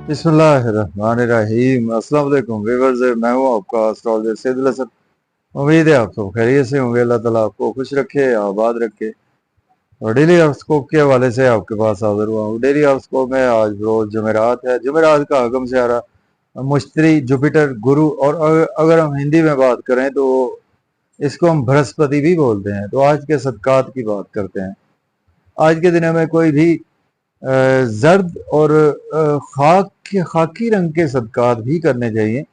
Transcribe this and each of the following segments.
बिस्मिल्लाहिर्रहमानिर्रहीम। अस्सलाम वालेकुम व्यूअर्स, मैं हूं आपका एस्ट्रोलॉजर सैदुल हसन। उम्मीद है आप सब खैरियत से होंगे। अल्लाह ताला आपको खुश रखे, आबाद रखे। और डेली हॉरोस्कोप के हवाले से आपके पास हाजिर हुआ हूँ। डेली हॉरोस्कोप में आज रोज जुमेरात है। जुमेरात का आगम सियारा मुश्तरी, जुपिटर, गुरु और अगर हम हिंदी में बात करें तो इसको हम बृहस्पति भी बोलते हैं। तो आज के सदकात की बात करते हैं। आज के दिन में कोई भी जर्द और खाकी रंग के सदकात भी करने चाहिए।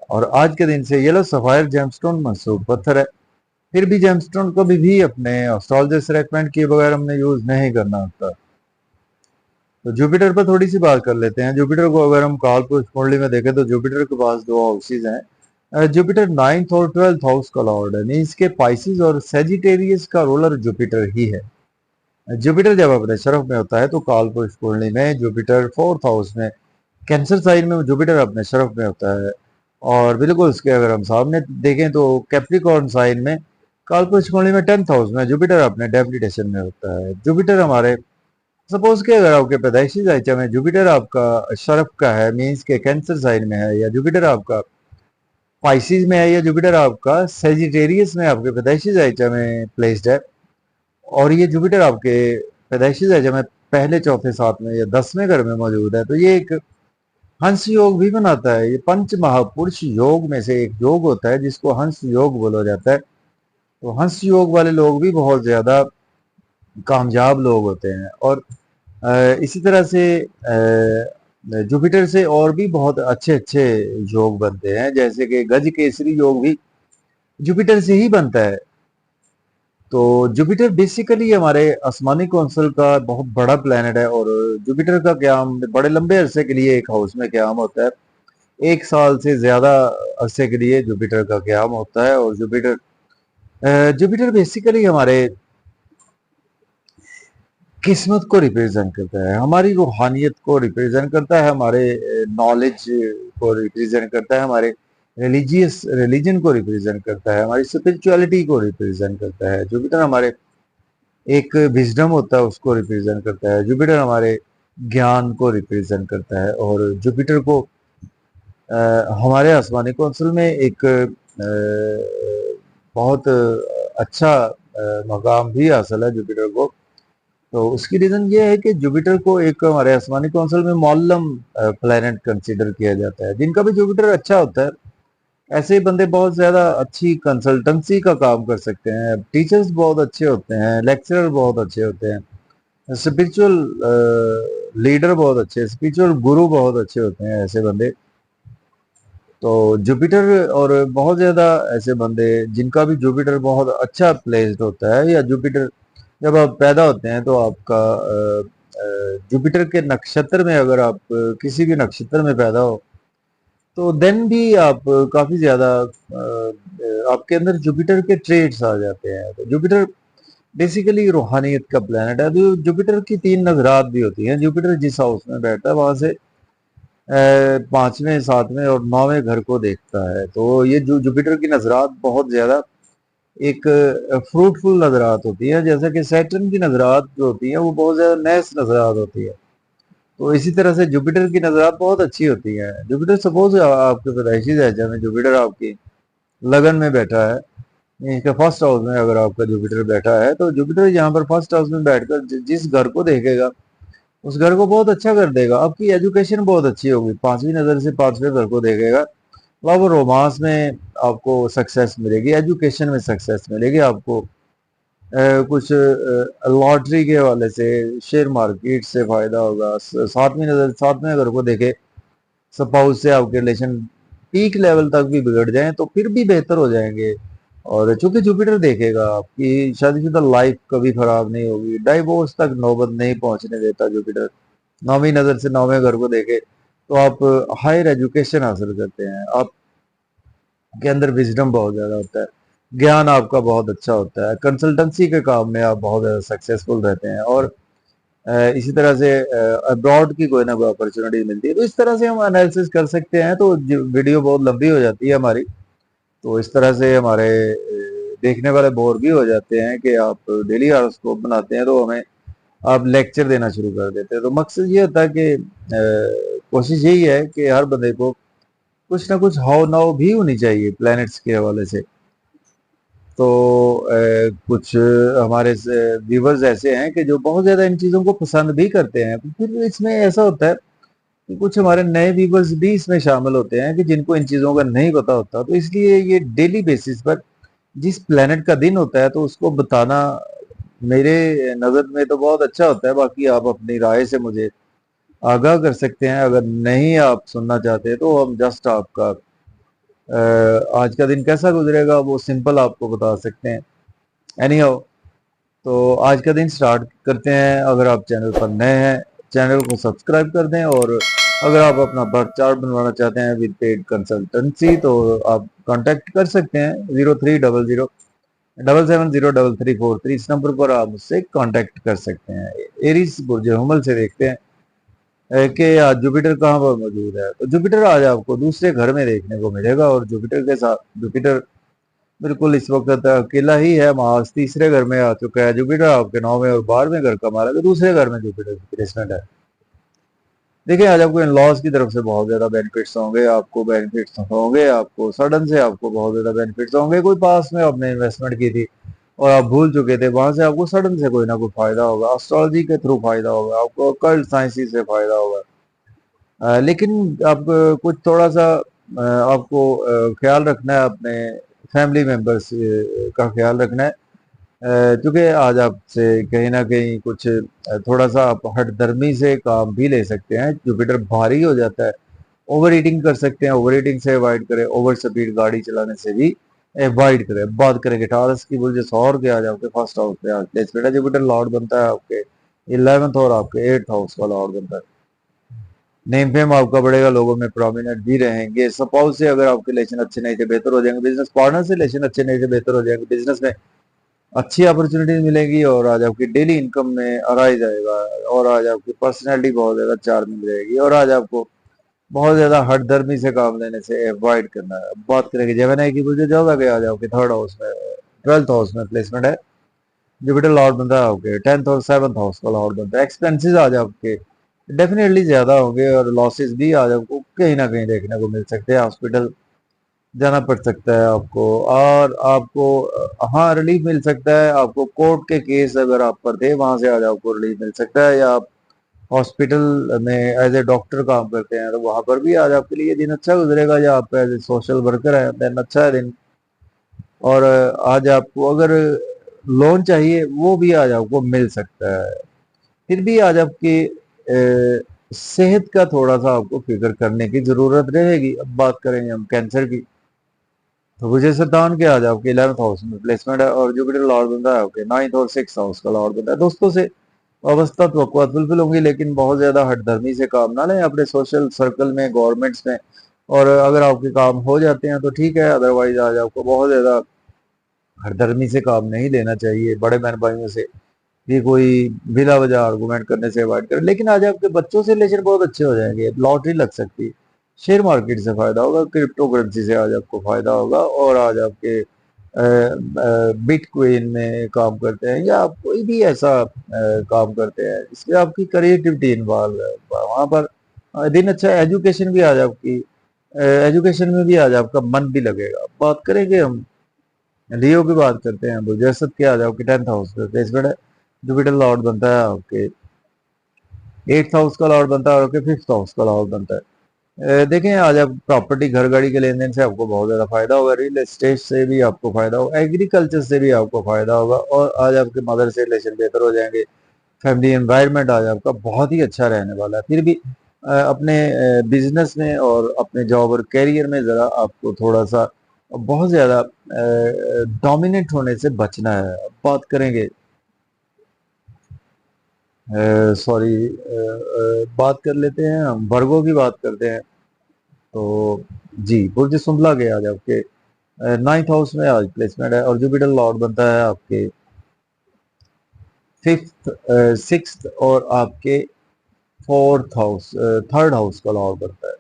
और आज के दिन से येलो सफायर जेमस्टोन मंसूब पत्थर है। फिर भी जेमस्टोन कभी भी अपने एस्ट्रोलॉजर से रेकमेंड किए बगैर हमने यूज नहीं करना होता। तो जुपिटर पर थोड़ी सी बात कर लेते हैं। जुपिटर को अगर हम काल पुरुष कुंडली में देखें तो जुपिटर के पास दो हाउसेज हैं। जुपिटर 9th और 12th हाउस का लॉर्ड है, मीन्स के पाइसिस और सेजिटेरियस का रूलर जुपिटर ही है। जुपिटर जब अपने शरफ में होता है तो काल पुरुष कुंडली में जुपिटर 4th हाउस में कैंसर साइन में जुपिटर अपने शरफ में होता है। और बिल्कुल उसके अगर हम सामने देखें तो कैप्रिकॉर्न साइन में काल पुरुष कुंडली में 10th हाउस में जुपिटर अपने डेबिलिटेशन में होता है। जुपिटर हमारे सपोज के अगर आपके पैदाइशी जायचा में जुपिटर आपका शरफ का है, मीन्स के कैंसर साइन में है, या जुपिटर आपका पाइसिस में है, या जुपिटर आपका सेजिटेरियस में आपके पैदाइशी जायचा में प्लेस्ड है, और ये जुपिटर आपके पैदाइशी जायचा में पहले, चौथे, सातवें या 10वें घर में मौजूद है, तो ये एक हंस योग भी बनाता है। ये पंच महापुरुष योग में से एक योग होता है जिसको हंस योग बोला जाता है। तो हंस योग वाले लोग भी बहुत ज्यादा कामयाब लोग होते हैं। और इसी तरह से जुपिटर से और भी बहुत अच्छे अच्छे योग बनते हैं, जैसे कि गज केसरी योग भी जुपिटर से ही बनता है। तो जुपिटर बेसिकली हमारे आसमानी कौंसल का बहुत बड़ा प्लेनेट है, और जुपिटर का क्याम बड़े लंबे अरसे के लिए एक हाउस में क्याम होता है। 1 साल से ज्यादा अरसे के लिए जुपिटर का क्याम होता है। और जुपिटर बेसिकली हमारे किस्मत को रिप्रेजेंट करता है, हमारी रूहानियत को रिप्रेजेंट करता है, हमारे नॉलेज को रिप्रेजेंट करता है, हमारे रिलीजन को रिप्रेजेंट करता है, हमारी स्पिरिचुअलिटी को रिप्रेजेंट करता है। जुपिटर हमारे एक विजडम होता है उसको रिप्रेजेंट करता है। जुपिटर हमारे ज्ञान को रिप्रेजेंट करता है। और जुपिटर को हमारे आसमानी कौंसल में एक बहुत अच्छा मकाम भी हासिल है जुपिटर को। तो उसकी रीजन ये है कि जुपिटर को एक हमारे आसमानी कौंसल में मौल्लम प्लेनेट कंसीडर किया जाता है। जिनका भी जुपिटर अच्छा होता है, ऐसे बंदे बहुत ज्यादा अच्छी कंसल्टेंसी का काम कर सकते हैं। टीचर्स बहुत अच्छे होते हैं, लेक्चरर बहुत अच्छे होते हैं, स्पिरिचुअल लीडर बहुत अच्छे, स्पिरिचुअल गुरु बहुत अच्छे होते हैं ऐसे बंदे। तो जुपिटर और बहुत ज्यादा ऐसे बंदे जिनका भी जुपिटर बहुत अच्छा प्लेस्ड होता है, या जुपिटर जब आप पैदा होते हैं तो आपका जुपिटर के नक्षत्र में, अगर आप किसी भी नक्षत्र में पैदा हो तो देन भी आप काफी ज्यादा आपके अंदर जुपिटर के ट्रेड्स आ जाते हैं। तो जुपिटर बेसिकली रूहानियत का प्लेनेट है। तो जुपिटर की 3 नजरात भी होती हैं। जुपिटर जिस हाउस में बैठता है वहां से 5वें, 7वें और 9वें घर को देखता है। तो ये जो जुपिटर की नजरात बहुत ज्यादा एक फ्रूटफुल नजरात होती है, जैसे कि सैटर्न की नजरात जो होती है वो बहुत ज्यादा नैस नजरात होती है। तो इसी तरह से जुपिटर की नजरात बहुत अच्छी होती है। जुपिटर सपोज आपके पैदाइशी दर्जा में जुपिटर आपकी लगन में बैठा है, इसके फर्स्ट हाउस में अगर आपका जुपिटर बैठा है, तो जुपिटर यहाँ पर फर्स्ट हाउस में बैठकर जिस घर को देखेगा उस घर को बहुत अच्छा कर देगा। आपकी एजुकेशन बहुत अच्छी होगी। 5वीं नजर से 5वें घर को देखेगा, वो रोमांस में आपको सक्सेस मिलेगी, एजुकेशन में सक्सेस मिलेगी आपको, कुछ लॉटरी के हवाले से, शेयर मार्केट से फायदा होगा। 7वीं नजर 7वें घर को देखे सपाउस से आपके रिलेशन पीक लेवल तक भी बिगड़ जाएं तो फिर भी बेहतर हो जाएंगे। और चूंकि जुपिटर देखेगा, आपकी शादीशुदा लाइफ कभी खराब नहीं होगी, डाइवोर्स तक नौबत नहीं पहुंचने देता जुपिटर। 9वीं नजर से 9वें घर को देखे तो आप हायर एजुकेशन हासिल करते हैं, आपके अंदर विजडम बहुत ज्यादा होता है, ज्ञान आपका बहुत अच्छा होता है, कंसल्टेंसी के काम में आप बहुत ज्यादा सक्सेसफुल रहते हैं। और इसी तरह से अब्रॉड की कोई ना कोई अपॉर्चुनिटी मिलती है। तो इस तरह से हम एनालिसिस कर सकते हैं। तो वीडियो बहुत लंबी हो जाती है हमारी, तो इस तरह से हमारे देखने वाले बोर भी हो जाते हैं कि आप डेली हॉरोस्कोप बनाते हैं तो हमें आप लेक्चर देना शुरू कर देते हैं। तो मकसद ये होता है कि कोशिश यही है कि हर बंदे को कुछ ना कुछ हाव नाव भी होनी चाहिए प्लैनेट्स के हवाले से। तो कुछ हमारे व्यूवर्स ऐसे हैं कि जो बहुत ज्यादा इन चीजों को पसंद भी करते हैं, फिर इसमें ऐसा होता है कि कुछ हमारे नए व्यूवर्स भी इसमें शामिल होते हैं कि जिनको इन चीजों का नहीं पता होता, तो इसलिए ये डेली बेसिस पर जिस प्लेनेट का दिन होता है तो उसको बताना मेरे नजर में तो बहुत अच्छा होता है। बाकी आप अपनी राय से मुझे आगाह कर सकते हैं, अगर नहीं आप सुनना चाहते तो हम जस्ट आपका आज का दिन कैसा गुजरेगा वो सिंपल आपको बता सकते हैं। एनी हाउ, तो आज का दिन स्टार्ट करते हैं। अगर आप चैनल पर नए हैं, चैनल को सब्सक्राइब कर दें, और अगर आप अपना बर्थ चार्ट बनवाना चाहते हैं विद पेड कंसल्टेंसी तो आप कांटेक्ट कर सकते हैं 0300 7703343। इस नंबर पर आप मुझसे कांटेक्ट कर सकते हैं। एरीज बुर्ज हुमल से देखते हैं कि आज जुपिटर कहाँ पर मौजूद है। तो जुपिटर आज आपको दूसरे घर में देखने को मिलेगा, और जुपिटर के साथ जुपिटर बिल्कुल इस वक्त अकेला ही है, महज तीसरे घर में आ चुका है जुपिटर आपके 9वें और 12वें घर का मालिक है, दूसरे घर में जुपिटर की प्लेसमेंट है। देखिए आज आपको इन लॉज की तरफ से बहुत ज्यादा बेनिफिट्स होंगे, आपको सडन से आपको बहुत ज्यादा बेनिफिट्स होंगे। कोई पास में आपने इन्वेस्टमेंट की थी और आप भूल चुके थे, वहां से आपको सडन से कोई ना कोई फायदा होगा, एस्ट्रोलॉजी के थ्रू फायदा होगा, आपको कल्ट साइंसिस से फायदा होगा। लेकिन आप कुछ थोड़ा सा आपको ख्याल रखना है, अपने फैमिली मेंबर्स का ख्याल रखना है, क्योंकि आज आपसे कहीं ना कहीं कुछ थोड़ा सा आप हठधर्मी से काम भी ले सकते हैं। जुपिटर भारी हो जाता है, ओवर ईटिंग कर सकते हैं, ओवर ईटिंग से अवॉइड करें, ओवर स्पीड गाड़ी चलाने से भी अवॉइड करें। बात करेंगे टारस की बुर्ज सौर के, आज आपके फर्स्ट हाउस पे आज प्लेसमेंट है, जुपिटर लॉर्ड बनता है आपके 11th और आपके 8th हाउस का लॉर्ड बनता है। नेम फेम आपका बढ़ेगा, लोगों में प्रोमिनेंट भी रहेंगे। सपोज से अगर आपके रिलेशन अच्छे नहीं थे बेहतर हो जाएंगे, बिजनेस पार्टनर से रिलेशन अच्छे नहीं थे बेहतर हो जाएंगे, बिजनेस में अच्छी अपॉर्चुनिटी मिलेगी, और आज आपकी डेली इनकम में अराइज आएगा, और आज आपकी पर्सनैलिटी बहुत ज्यादा चार्मिंग रहेगी, और आज आपको बहुत ज्यादा हठधर्मी से काम लेने से अवॉइड करना है। बात करेंगे जेमिनी की, मुझे जॉब आगे आज आपके 3rd हाउस में 12th हाउस में प्लेसमेंट है, जुपिटर लॉर्ड बनता है आपके 10th और 7th हाउस का लॉर्ड बनता है। एक्सपेंसेस आज आपके डेफिनेटली ज्यादा होंगे, और लॉसेस भी आज आपको कहीं ना कहीं देखने को मिल सकते हैं। हॉस्पिटल जाना पड़ सकता है आपको, और आपको हाँ रिलीफ मिल सकता है। आपको कोर्ट के केस अगर आप पर थे वहां से आज आपको रिलीफ मिल सकता है, या आप हॉस्पिटल में एज ए डॉक्टर काम करते हैं तो वहां पर भी आज आपके लिए ये दिन अच्छा गुजरेगा, या आप एज ए सोशल वर्कर हैं देन अच्छा है दिन। और आज आपको अगर लोन चाहिए वो भी आज आपको मिल सकता है। फिर भी आज आपकी सेहत का थोड़ा सा आपको फिक्र करने की जरूरत रहेगी। अब बात करेंगे हम कैंसर की, तो विजय सरदान के आज आपके 11th हाउस में प्लेसमेंट है, और जुपिटर लॉर्ड बनता है आपके 9th और 6th हाउस का लॉर्ड बनता है। दोस्तों से वाबस्ता तो फुलफिल होंगी, लेकिन बहुत ज्यादा हठधर्मी से काम ना लें अपने सोशल सर्कल में, गवर्नमेंट्स में। और अगर आपके काम हो जाते हैं तो ठीक है, अदरवाइज आज आपको बहुत ज्यादा हठधर्मी से काम नहीं लेना चाहिए। बड़े बहन भाइयों से भी कोई बिला वजह आर्गूमेंट करने से अवॉइड करें। लेकिन आज आपके बच्चों से रिलेशन बहुत अच्छे हो जाएंगे, लॉटरी लग सकती है, शेयर मार्केट से फायदा होगा, क्रिप्टो करेंसी से आज आपको फायदा होगा, और आज आपके बिटकॉइन में काम करते हैं या आप कोई भी ऐसा काम करते हैं इसमें आपकी क्रिएटिविटी इन्वॉल्व है, वहां पर दिन अच्छा है। एजुकेशन भी आज आपकी एजुकेशन में भी आज आपका मन भी लगेगा। बात करेंगे हम लियो की, बात करते हैं बुर्जसत के, आज आपके 10th हाउस पे प्लेसमेंट है, जुपिटर लॉर्ड बनता है आपके 8th हाउस का लॉर्ड बनता है, और आपके 5th हाउस का लॉर्ड बनता है। देखें आज आप प्रॉपर्टी घर गाड़ी के लेन देन से आपको बहुत ज्यादा फायदा होगा, रियल एस्टेट से भी आपको फायदा होगा, एग्रीकल्चर से भी आपको फायदा होगा, और आज आपके मदर से रिलेशन बेहतर हो जाएंगे। फैमिली एनवायरनमेंट आज आपका बहुत ही अच्छा रहने वाला है। फिर भी अपने बिजनेस में और अपने जॉब और करियर में जरा आपको थोड़ा सा बहुत ज्यादा डोमिनेट होने से बचना है। अब बात करेंगे सॉरी बात कर लेते हैं हम वर्गो की, बात करते हैं। तो जी बुर्ज सुंबला के आज आपके 9th हाउस में आज प्लेसमेंट है, और जुपिटर लॉर्ड बनता है आपके 5th 6th और आपके 4th हाउस 3rd हाउस का लॉर्ड बनता है।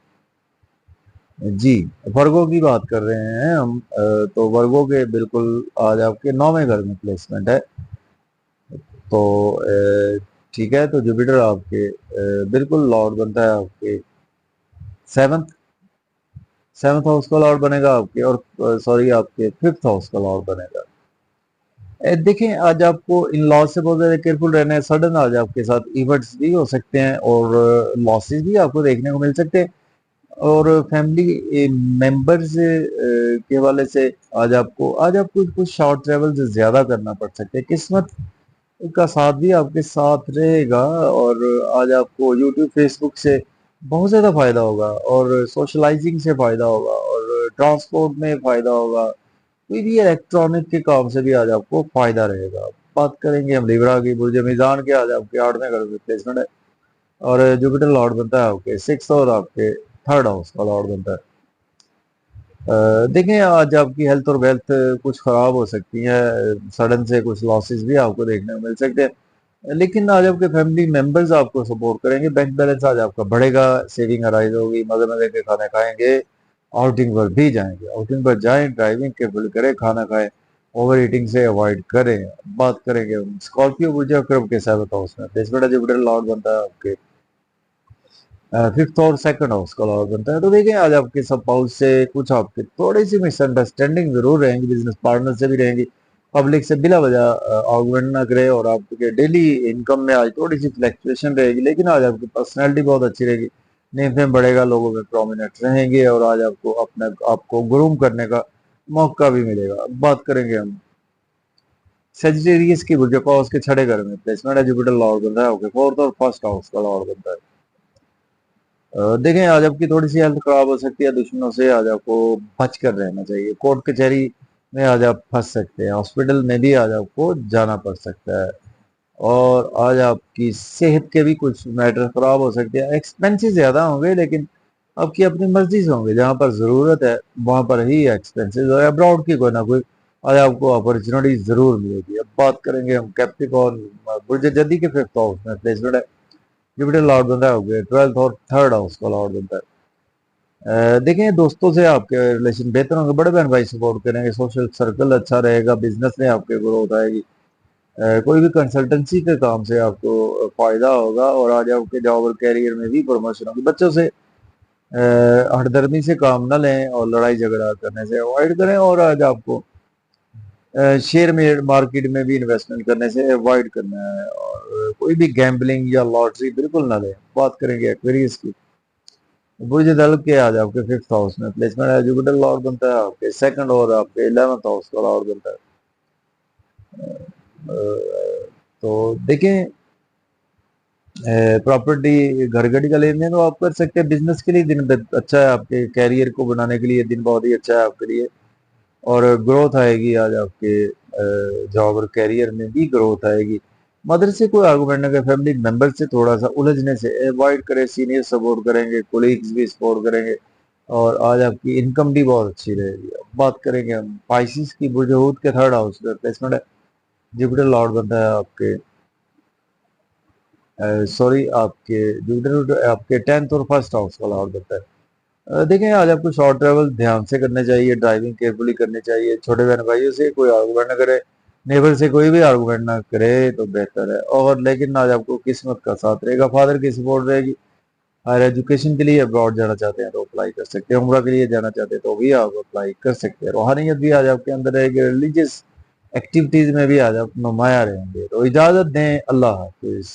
जी वर्गो की बात कर रहे हैं हम, तो वर्गो के बिल्कुल आज आपके 9वें घर में प्लेसमेंट है। तो ठीक है, तो जुपिटर आपके बिल्कुल लॉर्ड बनता है आपके सेवंथ सेवंथ हाउस का लॉर्ड बनेगा आपके, और सॉरी आपके फिफ्थ हाउस का लॉर्ड बनेगा। देखें, आज आपको इन लॉज से बहुत ज्यादा केयरफुल रहना है। सडन आज आपके साथ इवेंट्स भी हो सकते हैं और लॉसेस भी आपको देखने को मिल सकते हैं। और फैमिली मेंबर्स के हवाले से आज आपको कुछ शॉर्ट ट्रेवल ज्यादा करना पड़ सकता है। किस्मत का साथ भी आपके साथ रहेगा, और आज आपको यूट्यूब फेसबुक से बहुत ज़्यादा फ़ायदा होगा, और सोशलाइजिंग से फ़ायदा होगा, और ट्रांसपोर्ट में फ़ायदा होगा। कोई भी इलेक्ट्रॉनिक के काम से भी आज आपको फ़ायदा रहेगा। बात करेंगे हम लिब्रा की, बुर्ज मीज़ान के, आज आपके 8वें घर में प्लेसमेंट है, और जुपिटर लॉर्ड बनता है आपके 6 और आपके 3rd हाउस का लॉर्ड बनता है। देखें, आज आपकी हेल्थ और वेल्थ कुछ ख़राब हो सकती है, सडन से कुछ लॉसेस भी आपको देखने को मिल सकते हैं। लेकिन आज आपके फैमिली मेंबर्स आपको सपोर्ट करेंगे, बैंक बैलेंस आज आपका बढ़ेगा, सेविंग अराइज होगी, मजे मजे के खाने खाएंगे, आउटिंग पर भी जाएंगे। आउटिंग पर जाएं, ड्राइविंग केयरफुल करें, खाना खाएं, ओवर ईटिंग से अवॉइड करें। बात करेंगे हम स्कॉर्पियो ऊर्जा क्रम के 7th हाउस में, बेसमेंट जुपिटर लॉर्ड बनता है आपके 5th और 2nd हाउस का लॉर्ड बनता है। तो देखिए, आज आपके सब हाउस से कुछ आपके थोड़ी सी मिसअंडरस्टैंडिंग जरूर रहेंगी, बिजनेस पार्टनर से भी रहेंगी, पब्लिक से बिला वजह आर्गुमेंट ना करे, और आपके डेली इनकम में आज थोड़ी सी फ्लैक्चुएशन रहेगी। लेकिन आज आपकी पर्सनैलिटी बहुत अच्छी रहेगी, नेम फेम बढ़ेगा, लोगों में प्रोमिनेंट रहेंगे, और आज आपको ग्रूम करने का मौका भी मिलेगा। बात करेंगे हम सेजिटेरियस की, बुर्जपा उसके 6 घर में प्लेसमेंट है, जुपिटर लॉर्ड बनता है ओके 4th और 1st हाउस का लॉर्ड बनता है। देखें, आज आपकी थोड़ी सी हेल्थ खराब हो सकती है, दुश्मनों से आज आपको बच कर रहना चाहिए। कोर्ट कचहरी में आज आप फंस सकते हैं, हॉस्पिटल में भी आज आपको जाना पड़ सकता है, और आज आपकी सेहत के भी कुछ मैटर खराब हो सकते हैं। एक्सपेंसेस ज्यादा होंगे, लेकिन आपकी अपनी मर्जी से होंगे। जहां पर जरूरत है वहां पर ही एक्सपेंसेस, और अब्रॉड की कोई ना कोई आज आपको अपॉर्चुनिटी जरूर मिलेगी। अब बात करेंगे हम कैप्रिकॉर्न, बुर्ज जदी के 5th हाउस में प्लेसमेंट है, जुपिटर लॉर्ड बनता है आपके 12th और 3rd हाउस का लॉर्ड बनता है। देखें, दोस्तों से आपके रिलेशन बेहतर होंगे, बड़े बहन भाई सपोर्ट करेंगे, सोशल सर्कल अच्छा रहेगा, बिजनेस में आपके ग्रोथ आएगी। कोई भी कंसल्टेंसी के काम से आपको फायदा होगा, और आज आपके जॉब और कैरियर में भी प्रमोशन होगी। बच्चों से हठधर्मी से काम न लें, और लड़ाई झगड़ा करने से अवॉइड करें, और आज आपको शेयर में मार्केट में भी इन्वेस्टमेंट करने से अवॉइड करना है, और कोई भी गैम्बलिंग या लॉटरी बिल्कुल ना लें। बात करेंगे एक्वेरियस की, बुर्ज दल के आज आपके 5th हाउस में प्लेसमेंट है, जुपिटर लॉर्ड बनता है आपके 2nd और आपके 11th हाउस का लॉर्ड बनता है। तो देखें, प्रॉपर्टी घर गड़ी का लेन देन तो आप कर सकते हैं। बिजनेस के लिए दिन अच्छा है, आपके कैरियर को बनाने के लिए दिन बहुत ही अच्छा है आपके लिए, और ग्रोथ आएगी। आज आपके जॉब और कैरियर में भी ग्रोथ आएगी। मदर से कोई आर्गूमेंट ना करें, फैमिली मेंबर से थोड़ा सा उलझने से अवॉइड करें, सीनियर सपोर्ट करेंगे, कोलीग्स भी सपोर्ट करेंगे, और आज आपकी इनकम भी बहुत अच्छी रहेगी। अब बात करेंगे हम पाइसिस की, बुर्ज हूत के 3rd हाउस का प्लेसमेंट है, जुपिटर लॉर्ड बनता है आपके सॉरी आपके जुपिटर आपके 10th और 1st हाउस का लॉर्ड बनता है। देखें, आज आपको शॉर्ट ट्रैवल ध्यान से करने चाहिए, ड्राइविंग केयरफुली करनी चाहिए, छोटे बहन भाइयों से कोई आर्गूमेंट ना करे, नेबर से कोई भी आर्गूमेंट ना करे तो बेहतर है। और लेकिन आज आपको किस्मत का साथ रहेगा, फादर की सपोर्ट रहेगी। हायर एजुकेशन के लिए अब्रॉड जाना चाहते हैं तो अप्लाई कर सकते हैं, उम्रा के लिए जाना चाहते हैं तो भी आप अप्लाई कर सकते हैं। रूहानियत भी आज आपके अंदर रहेगी, रिलीजियस एक्टिविटीज में भी आज आप नुमाया रहेंगे। तो इजाजत दें, अल्लाह हाफिज।